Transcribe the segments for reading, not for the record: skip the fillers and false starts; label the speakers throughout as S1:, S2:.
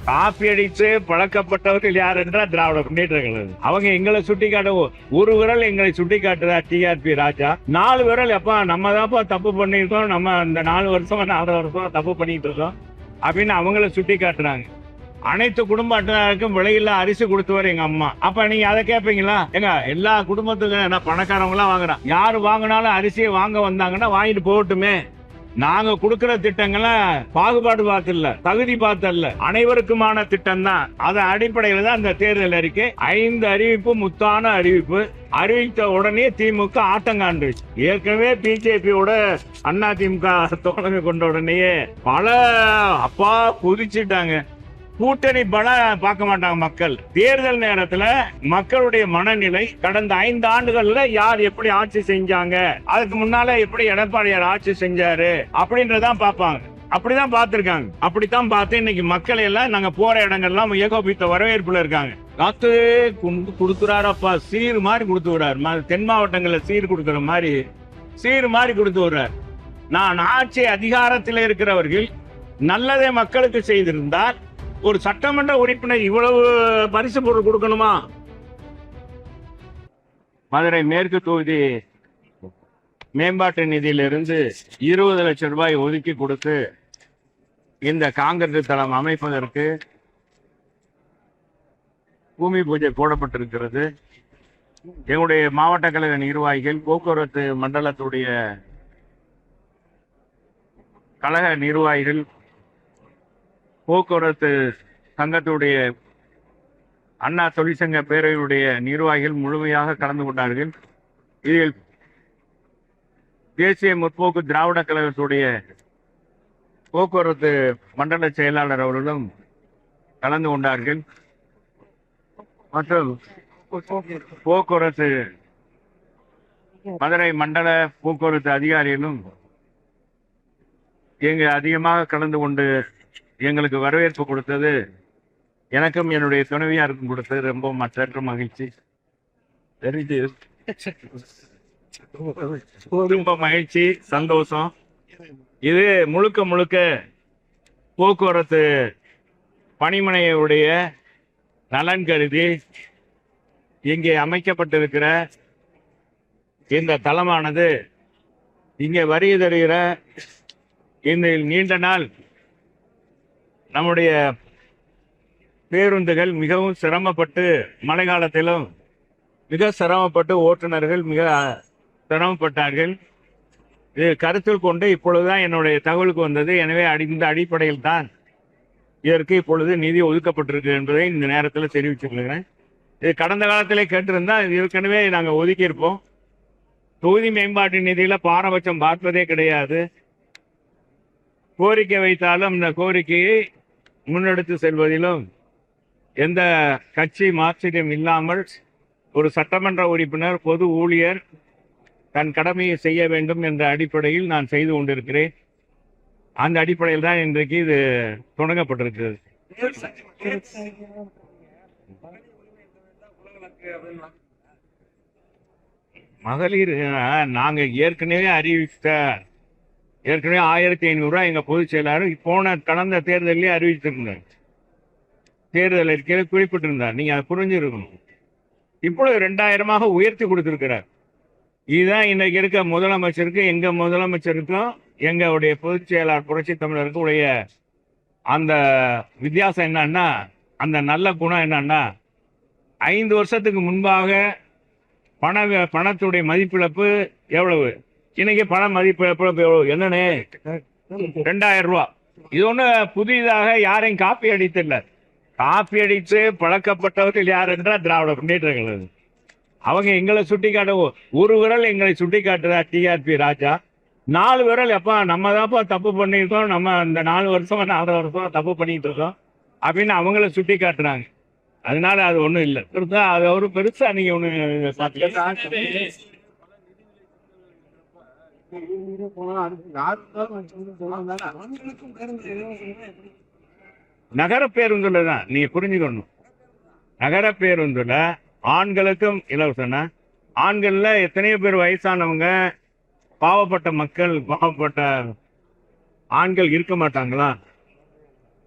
S1: Copy அடித்து பழக்கப்பட்டவர்கள் யார் என்றால் திராவிட முன்னேற்ற கழகம். அவங்க எங்களை சுட்டி காட்ட ஒரு விரல் எங்களை சுட்டி காட்டுறா டிஆர்பி ராஜா, 4 விரல் எப்பா நம்ம தான்ப்பா தப்பு பண்ணியிருக்கோம், நம்ம இந்த 4 வருஷமா 4 வருஷமா தப்பு பண்ணிட்டு இருக்கோம் அப்படின்னு அவங்கள சுட்டி காட்டுறாங்க. அனைத்து குடும்ப அட்டைதாருக்கும் விலையில்லா அரிசி கொடுத்தவர் எங்க அம்மா. அப்ப நீங்க அதை கேட்பீங்களா? எங்க எல்லா குடும்பத்துக்கும் என்ன பணக்காரவங்க எல்லாம் வாங்குறான், யாரு வாங்கினாலும் அரிசியை வாங்க வந்தாங்கன்னா வாங்கிட்டு போகட்டுமே. நாங்க கொடுக்கிற திட்டங்களை பாகுபாடு பார்த்துல, தகுதி பார்த்தல்ல, அனைவருக்குமான திட்டம் தான். அதன் அடிப்படையில தான் இந்த தேர்தல் அறிக்கை 5 அறிவிப்பு, முத்தான அறிவிப்பு அறிவித்த உடனே திமுக ஆட்டங்காண்டு. ஏற்கனவே பிஜேபியோட அண்ணா திமுக தோழமை கொண்ட உடனேயே பல அப்பா குதிச்சுட்டாங்க. கூட்டணி பலம் பார்க்க மாட்டாங்க மக்கள். தேர்தல் நேரத்துல மக்களுடைய மனநிலை கடந்த 5 ஆண்டுகள்ல யார் எப்படி ஆட்சி செஞ்சாங்க, அதுக்கு முன்னால எப்படி எடப்பாடியார் ஆட்சி செஞ்சாரு அப்படின்றதான் பார்ப்பாங்க. அப்படிதான் பார்த்திருக்காங்க. அப்படித்தான் பார்த்து இன்னைக்கு மக்கள் எல்லாம் நாங்க போற இடங்கள்லாம் ஏகோபித்த வரவேற்புல இருக்காங்க. காத்து கொடுக்குறாரப்பா, சீர் மாதிரி கொடுத்து விடுறாரு. தென் மாவட்டங்கள்ல சீர் கொடுக்குற மாதிரி சீர் மாதிரி கொடுத்து விடுறாரு. நான் ஆட்சி அதிகாரத்தில் இருக்கிறவர்கள் நல்லதை மக்களுக்கு செய்திருந்தால் ஒரு சட்டமன்ற உறுப்பினர் இவ்வளவு பரிசு பொருள் கொடுக்கணுமா? மதுரை மேற்கு தொகுதி மேம்பாட்டு நிதியிலிருந்து 20 லட்சம் ரூபாய் ஒதுக்கி கொடுத்து இந்த காங்கிரஸ் தளம் அமைப்பதற்கு பூமி பூஜை போடப்பட்டிருக்கிறது. எங்களுடைய மாவட்ட கழக நிர்வாகிகள், போக்குவரத்து மண்டலத்துடைய கழக நிர்வாகிகள், போக்குவரத்து சங்கத்துடைய அண்ணா தொழிற்சங்க பேரவையுடைய நிர்வாகிகள் முழுமையாக கலந்து கொண்டார்கள். இதில் தேசிய முற்போக்கு திராவிட கழகத்துடைய போக்குவரத்து மண்டல செயலாளர் அவர்களும் கலந்து கொண்டார்கள். மற்றும் போக்குவரத்து மதுரை மண்டல போக்குவரத்து அதிகாரிகளும் இங்கு அதிகமாக கலந்து கொண்டு எங்களுக்கு வரவேற்பு கொடுத்தது எனக்கும் என்னுடைய துணைவியாருக்கும் கொடுத்தது ரொம்ப மற்ற மகிழ்ச்சி. ரொம்ப மகிழ்ச்சி, சந்தோஷம். இது முழுக்க முழுக்க போக்குவரத்து பணிமனையுடைய நலன் கருதி இங்கே அமைக்கப்பட்டிருக்கிற இந்த தளமானது இங்கே வருகை தருகிற இந்த நீண்ட நாள் நம்முடைய பேருந்துகள் மிகவும் சிரமப்பட்டு, மழை காலத்திலும் மிக சிரமப்பட்டு ஓட்டுநர்கள் மிக சிரமப்பட்டார்கள். இது கருத்தில் கொண்டு இப்பொழுதுதான் என்னுடைய தகவலுக்கு வந்தது. எனவே இந்த அடிப்படையில் தான் இதற்கு இப்பொழுது நிதி ஒதுக்கப்பட்டிருக்கு என்பதை இந்த நேரத்தில் தெரிவிச்சுக்கிறேன். இது கடந்த காலத்திலே கேட்டிருந்தா ஏற்கனவே நாங்கள் ஒதுக்கியிருப்போம். தொகுதி மேம்பாட்டு நிதியில பாரபட்சம் பார்ப்பதே கிடையாது. கோரிக்கை வைத்தாலும் இந்த கோரிக்கையை முன்னெடுத்து செல்வதிலும் எந்த கட்சி மாற்றமும் இல்லாமல் ஒரு சட்டமன்ற உறுப்பினர், பொது ஊழியர் தன் கடமையை செய்ய வேண்டும் என்ற அடிப்படையில் நான் செய்து கொண்டிருக்கிறேன். அந்த அடிப்படையில் தான் இன்றைக்கு இது தொடங்கப்பட்டிருக்கிறது. மகளிர் நாங்க ஏற்கனவே அறிவித்த 1500 ரூபாய் எங்க பொதுச் செயலாளர் கடந்த தேர்தலே அறிவித்திருந்தார். தேர்தல் அறிக்கையில் குறிப்பிட்டிருந்தார். நீங்க அதை புரிஞ்சிருக்கணும். இப்பொழுது 2000 உயர்த்தி கொடுத்திருக்கிறார். இதுதான் இன்னைக்கு இருக்க முதலமைச்சருக்கு, எங்க முதலமைச்சருக்கும் எங்களுடைய பொதுச் செயலாளர் புரட்சி தமிழருக்கு உடைய அந்த வித்தியாசம் என்னன்னா, அந்த நல்ல குணம் என்னன்னா, 5 வருஷத்துக்கு முன்பாக பணத்துடைய மதிப்பிழப்பு எவ்வளவு, இன்னைக்கு பண மதிப்பிழப்பு எவ்வளவு, என்னன்னு 2000 ரூபாய். இது ஒண்ணு புதிதாக யாரையும் காப்பி அடித்தில்லை. காப்பி அடித்து பழக்கப்பட்டவர்கள் யார் என்றால் திராவிட முன்னேற்ற கழகம். அவங்க எங்களை சுட்டி காட்ட ஒரு விரல் எங்களை சுட்டி காட்டுறா டிஆர்பி ராஜா, 4 விரல் எப்பா நம்ம தான்ப்பா தப்பு பண்ணியிருக்கோம், நம்ம இந்த 4 வருஷமா 4 வருஷமா தப்பு பண்ணிட்டு இருக்கோம் அப்படின்னு அவங்கள சுட்டி காட்டுறாங்க. அதனால அது ஒண்ணும் இல்லை. அது ஒரு பெருசா நீங்க ஒண்ணு நகர பேருந்துல தான் நீங்க புரிஞ்சுக்கணும். நகர பேருந்துல ஆண்களுக்கும் இலவசம்னா, ஆண்கள்ல எத்தனையோ பேர் வயசானவங்க, பாவப்பட்ட மக்கள், பாவப்பட்ட ஆண்கள் இருக்க மாட்டாங்களா?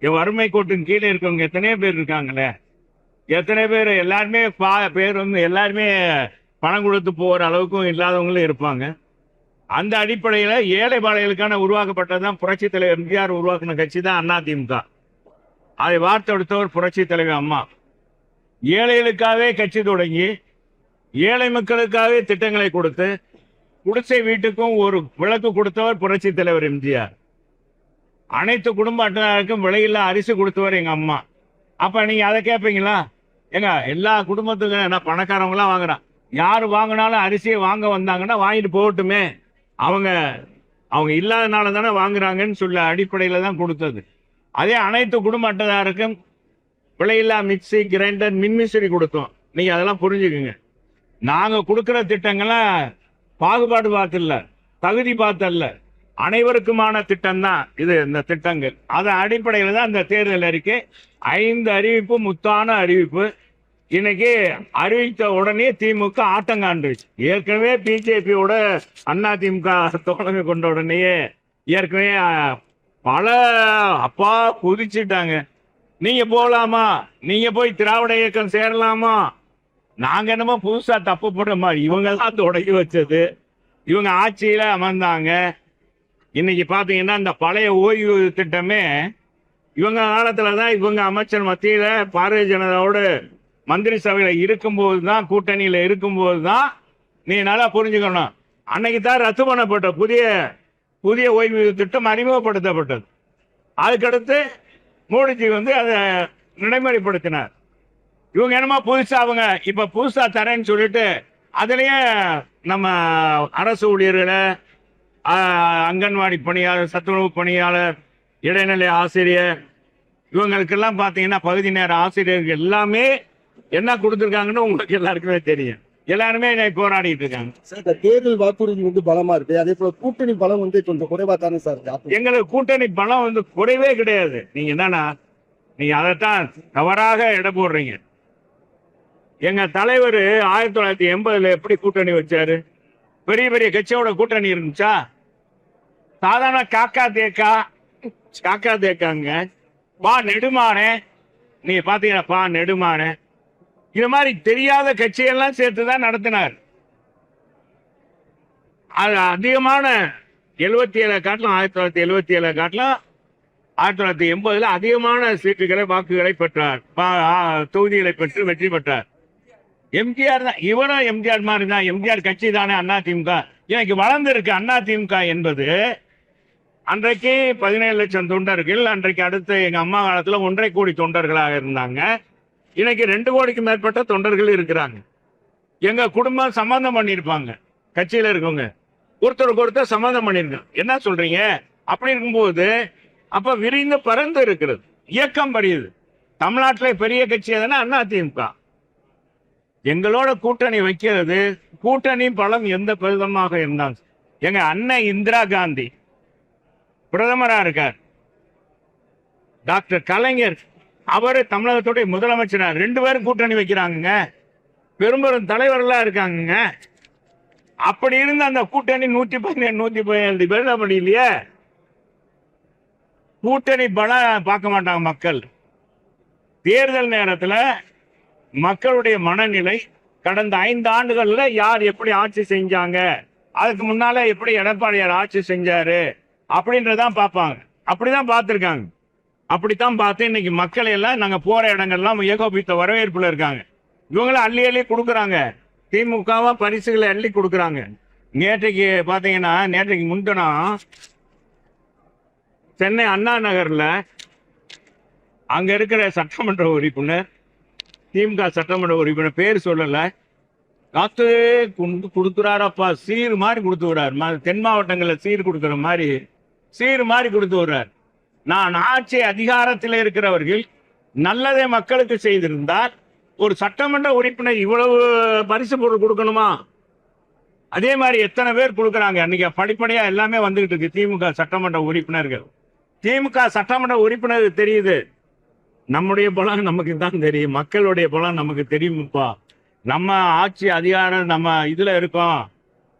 S1: வறுமை கோட்டின் கீழே இருக்கவங்க எத்தனையோ பேர் இருக்காங்களே, எத்தனை பேர் எல்லாருமே பேர் வந்து எல்லாருமே பணம் கொடுத்து போகிற அளவுக்கும் இல்லாதவங்களும் இருப்பாங்க. அந்த அடிப்படையில் ஏழை பாளைகளுக்கான உருவாக்கப்பட்டதுதான் புரட்சி தலைவர் எம்ஜிஆர் உருவாக்கின கட்சி தான் அதிமுக. அதை வார்த்தெடுத்தவர் புரட்சி தலைவர் அம்மா. ஏழைகளுக்காகவே கட்சி தொடங்கி ஏழை மக்களுக்காகவே திட்டங்களை கொடுத்து குடிசை வீட்டுக்கும் ஒரு விளக்கு கொடுத்தவர் புரட்சி தலைவர் எம்ஜிஆர். அனைத்து குடும்ப அட்டைதாருக்கும் விலையில்லா அரிசி கொடுத்தவர் எங்க அம்மா. அப்ப நீங்க அதை கேட்பீங்களா? ஏங்க எல்லா குடும்பத்துக்கும் என்ன பணக்காரவங்களாம் வாங்குறான், யாரு வாங்கினாலும் அரிசியை வாங்க வந்தாங்கன்னா வாங்கிட்டு போகட்டுமே, அவங்க இல்லாதனால தானே வாங்குறாங்கன்னு சொல்ல அடிப்படையில தான் கொடுத்தது. அதே அனைத்து குடும்ப அட்டைதாருக்கும் விலையில்லா மிக்சி, கிரைண்டர், மின்விசிறி கொடுத்தோம். நீங்க அதெல்லாம் புரிஞ்சுக்குங்க. நாங்க கொடுக்கிற திட்டங்கள்லாம் பாகுபாடு பார்த்துல, தகுதி பார்த்தல்ல, அனைவருக்குமான திட்டம் தான் இது. இந்த திட்டங்கள் அதன் அடிப்படையில் தான் இந்த தேர்தல் அறிக்கை 5 அறிவிப்பு, முத்தான அறிவிப்பு. இன்னைக்கு அறிவித்த உடனே திமுக ஆட்டம் காண்டுச்சு. ஏற்கனவே பிஜேபியோட அதிமுக தோழமை கொண்ட உடனேயே ஏற்கனவே பல அப்பா குதிச்சுட்டாங்க. நீங்க போகலாமா, நீங்க போய் திராவிட இயக்கம் சேரலாமா, நாங்க என்னமோ புதுசா தப்பு போடுற மாதிரி. இவங்க தான் தொடங்கி வச்சது, இவங்க ஆட்சியில அமர்ந்தாங்க. இன்னைக்கு பாத்தீங்கன்னா இந்த பழைய ஓய்வு திட்டமே இவங்க காலத்துலதான், இவங்க அமைச்சர் மத்தியில பாரதிய ஜனதாவோட மந்திரி சபையில இருக்கும்போது தான், கூட்டணியில இருக்கும்போது தான், நீ நல்லா புரிஞ்சுக்கணும், அன்னைக்கு தான் ரத்து பண்ணப்பட்ட புதிய ஓய்வு திட்டம் அறிமுகப்படுத்தப்பட்டது. அதுக்கடுத்து மோடிஜி வந்து அதை நடைமுறைப்படுத்தினார். இவங்க என்னமா புதுசா அவங்க இப்ப புதுசா தரேன்னு சொல்லிட்டு அதுலயே நம்ம அரசு ஊழியர்களை, அங்கன்வாடி பணியாளர், சத்துணவு பணியாளர், இடைநிலை ஆசிரியர், இவங்களுக்கெல்லாம் பார்த்தீங்கன்னா பகுதி நேர ஆசிரியர்கள் எல்லாமே என்ன கொடுத்துருக்காங்கன்னு உங்களுக்கு எல்லாருக்குமே தெரியும். எல்லாருமே போராடிட்டு இருக்காங்க.
S2: சார், இந்த தேர்தல் வாக்குறுதி வந்து பலமா இருக்கு, அதே போல கூட்டணி பலம் வந்து கொஞ்சம் குறைவா தானே சார்?
S1: எங்களுக்கு கூட்டணி பலம் வந்து குறைவே கிடையாது. நீங்க என்னன்னா நீங்க அதைத்தான் தவறாக எடை போடுறீங்க. எங்க தலைவர் 1980 எப்படி கூட்டணி வச்சாரு? பெரிய பெரிய கட்சியோட கூட்டணி இருந்துச்சா? சாதாரண காக்கா தேக்காங்க. பா நெடுமானே, நீங்க பாத்தீங்கன்னா பா நெடுமானே, இது மாதிரி தெரியாத கட்சியெல்லாம் சேர்த்துதான் நடத்தினார். அது அதிகமான 77 காட்டிலும் 1977 காட்டிலும் 1980 அதிகமான சீட்டுகளை, வாக்குகளை பெற்றார், தொகுதிகளை பெற்று வெற்றி பெற்றார். எம்ஜிஆர் தான், இவரும் எம்ஜிஆர் மாதிரி தான். எம்ஜிஆர் கட்சி தானே அதிமுக. எனக்கு வளர்ந்திருக்கு அதிமுக என்பது. அன்றைக்கு 17 லட்சம் தொண்டர்கள், அன்றைக்கு அடுத்து எங்க அம்மா காலத்துல 1.5 கோடி தொண்டர்களாக இருந்தாங்க. இன்னைக்கு 2 கோடிக்கு மேற்பட்ட தொண்டர்கள் இருக்கிறாங்க. எங்க குடும்பம் சம்பந்தம் பண்ணியிருப்பாங்க, கட்சியில இருக்கவங்க ஒருத்தருக்கு ஒருத்தர் சம்பந்தம் பண்ணிருக்காங்க. என்ன சொல்றீங்க? அப்படி இருக்கும்போது அப்ப விரிந்து பறந்து இருக்கிறது, இயக்கம் பறியுது. தமிழ்நாட்டிலே பெரிய கட்சி எதுனா அதிமுக. எங்களோட கூட்டணி வைக்கிறது, கூட்டணி பலம் எந்த விதமாக இருந்தாலும். எங்க அண்ணன் இந்திரா காந்தி பிரதமரா இருக்கார், டாக்டர் கலைஞர் அவரு தமிழகத்துடைய முதலமைச்சரா, 2 பேரும் கூட்டணி வைக்கிறாங்க, பெரும் தலைவர்களா இருக்காங்க. அப்படி இருந்த அந்த கூட்டணி 117 பேர் அப்படி இல்லையே. கூட்டணி பலம் பார்க்க மாட்டாங்க மக்கள். தேர்தல் நேரத்தில் மக்களுடைய மனநிலை கடந்த 5 ஆண்டுகள்ல யார் எப்படி ஆட்சி செஞ்சாங்க, அதுக்கு முன்னால எப்படி எடப்பாடியார் ஆட்சி செஞ்சாரு அப்படின்றதான் பார்ப்பாங்க. அப்படிதான் பார்த்துருக்காங்க. அப்படித்தான் பார்த்து இன்னைக்கு மக்கள் எல்லாம் நாங்க போற இடங்கள்லாம் ஏகோபித்த வரவேற்புல இருக்காங்க. இவங்களும் அள்ளி அள்ளி கொடுக்குறாங்க, திமுகவா பரிசுகளை அள்ளி கொடுக்குறாங்க. நேற்றைக்கு பாத்தீங்கன்னா, நேற்றைக்கு முன்தினம் சென்னை அண்ணா நகர்ல அங்க இருக்கிற சட்டமன்ற உறுப்பினர், திமுக சட்டமன்ற உறுப்பினர், பேர் சொல்லல, காத்து கொடுக்குறாரப்பா, சீர் மாதிரி கொடுத்து விடுறாரு. தென் மாவட்டங்களில் சீர் கொடுக்குற மாதிரி சீர் மாதிரி கொடுத்து விடுறார். நான் ஆட்சி அதிகாரத்தில் இருக்கிறவர்கள் நல்லதை மக்களுக்கு செய்திருந்தால் ஒரு சட்டமன்ற உறுப்பினர் இவ்வளவு பரிசு பொருள் கொடுக்கணுமா? அதே மாதிரி எத்தனை பேர் கொடுக்குறாங்க. அன்னைக்கு படிப்படியா எல்லாமே வந்துகிட்டு இருக்கு. திமுக சட்டமன்ற உறுப்பினர்கள், திமுக சட்டமன்ற உறுப்பினர் தெரியுது, நம்முடைய பலம் நமக்கு தான் தெரியும், மக்களுடைய பலம் நமக்கு தெரியும்ப்பா. நம்ம ஆட்சி அதிகாரம் நம்ம இதுல இருக்கோம்,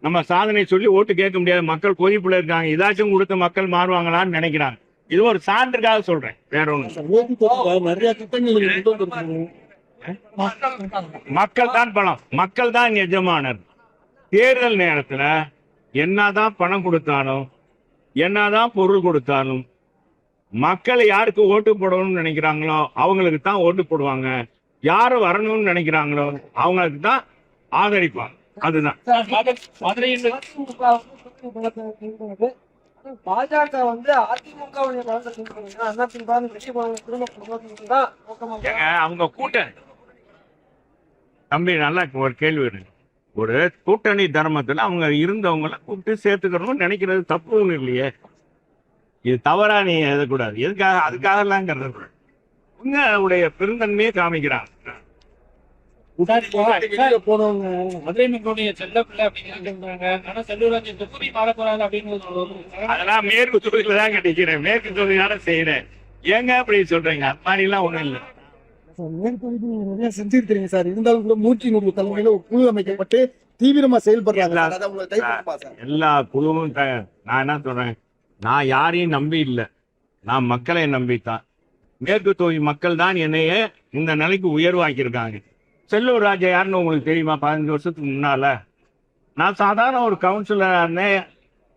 S1: நம்ம சாதனை சொல்லி ஓட்டு கேட்க முடியாது. மக்கள் கொதிப்புல இருக்காங்க, இதாச்சும் கொடுத்து மக்கள் மாறுவாங்களான்னு நினைக்கிறாங்க. இது ஒரு சான்றுக்காக சொல்றேன், வேற ஒண்ணு.
S2: மேற்கு தொகுதியில நிறைய திட்டங்கள் நீங்க கொண்டு வந்திருக்கீங்க.
S1: மக்கள் தான் பலம், மக்கள் தான் எஜமானர். தேர்தல் நேரத்துல என்னதான் பணம் கொடுத்தாலும் என்னதான் பொருள் கொடுத்தாலும் மக்கள் யாருக்கு ஓட்டு போடணும்னு நினைக்கிறாங்களோ அவங்களுக்கு தான் ஓட்டு போடுவாங்க. யாரு வரணும்னு நினைக்கிறாங்களோ அவங்களுக்கு தான் ஆதரிப்பாங்க. அதுதான்.
S3: பாஜக வந்து அதிமுகவுடைய
S1: ஏங்க அவங்க கூட்டணி தம்பி நல்லா ஒரு கேள்வி இருக்கு. ஒரு கூட்டணி தர்மத்துல அவங்க இருந்தவங்கள கூப்பிட்டு சேர்த்துக்கணும்னு நினைக்கிறது தப்பு ஒண்ணு இல்லையே. இது தவறா நீ எழுதக்கூடாது. எதுக்காக? அதுக்காக எல்லாம் கருதக்கூடாது. உங்களுடைய பெருந்தன்மையை காமிக்கிறாங்க.
S2: போனவங்க
S3: மதுரை மக்களுடைய செல்ல பிள்ளை அப்படின்னு ஆனா செல்லூராஜ் தொகுதி மாறக்கூடாது அப்படின்னு
S1: அதெல்லாம் மேற்கு தொகுதியில தான் கட்டிக்கிறேன், மேற்கு தொகுதியால செய்யறேன். ஏங்க அப்படி சொல்றீங்க? அம்மாடி எல்லாம் ஒண்ணும் இல்லை.
S2: மேற்கு தொகுதி நீங்க நிறைய செஞ்சிருக்கீங்க சார். இருந்தாலும் கூட 103 தலைமையில ஒரு குழு அமைக்கப்பட்டு தீவிரமா செயல்படுறாங்க. அதை உங்களுக்கு கைப்பற்றுமா சார்?
S1: எல்லா குழுவும் நான் என்ன சொல்றேன், நான் யாரையும் நம்பி இல்லை, நான் மக்களை நம்பித்தான். மேற்கு தொகுதி மக்கள் தான் என்னைய இந்த நிலைக்கு உயர்வாக்கியிருக்காங்க. செல்லூர் ராஜா யாருன்னு உங்களுக்கு தெரியுமா? 15 வருஷத்துக்கு முன்னால நான் சாதாரண ஒரு கவுன்சிலர் இருந்தேன்.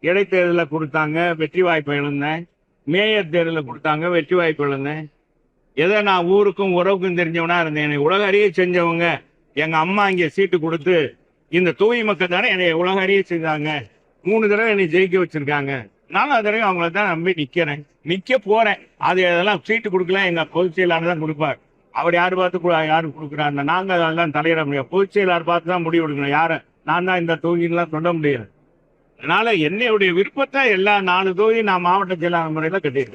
S1: இடைத்தேர்தலில் கொடுத்தாங்க, வெற்றி வாய்ப்பு இழந்தேன். மேயர் தேர்தலில் கொடுத்தாங்க, வெற்றி வாய்ப்பு இழந்தேன். எதை நான் ஊருக்கும் உறவுக்கும் தெரிஞ்சவனா இருந்தேன். என்னை உலக அறிய செஞ்சவங்க எங்க அம்மா இங்கே சீட்டு கொடுத்து இந்த தொகுதி மக்கள் தானே என்னை உலக அறிய செஞ்சாங்க. 3 தடவை என்னை ஜெயிக்க வச்சிருக்காங்க. நானும் அது தடவை அவங்கள தான் நம்பி நிக்க போறேன். அது அதெல்லாம் சீட்டு கொடுக்கலாம், எங்க பொதுச் செயலாளர் தான் கொடுப்பார். அவர் யாரு பார்த்து யாரு கொடுக்குறாங்க, நாங்க அதெல்லாம் தலையிட முடியாது. பொதுச் செயலாளர் பார்த்து தான் முடிவு எடுக்கணும். யாரு நான் தான் இந்த தொகுதியெல்லாம் சொல்ல முடியாது. அதனால என்னுடைய விருப்பத்தை எல்லா 4 தொகுதி நான் மாவட்ட செயலாளர் முறையில கட்டியிருக்கேன்.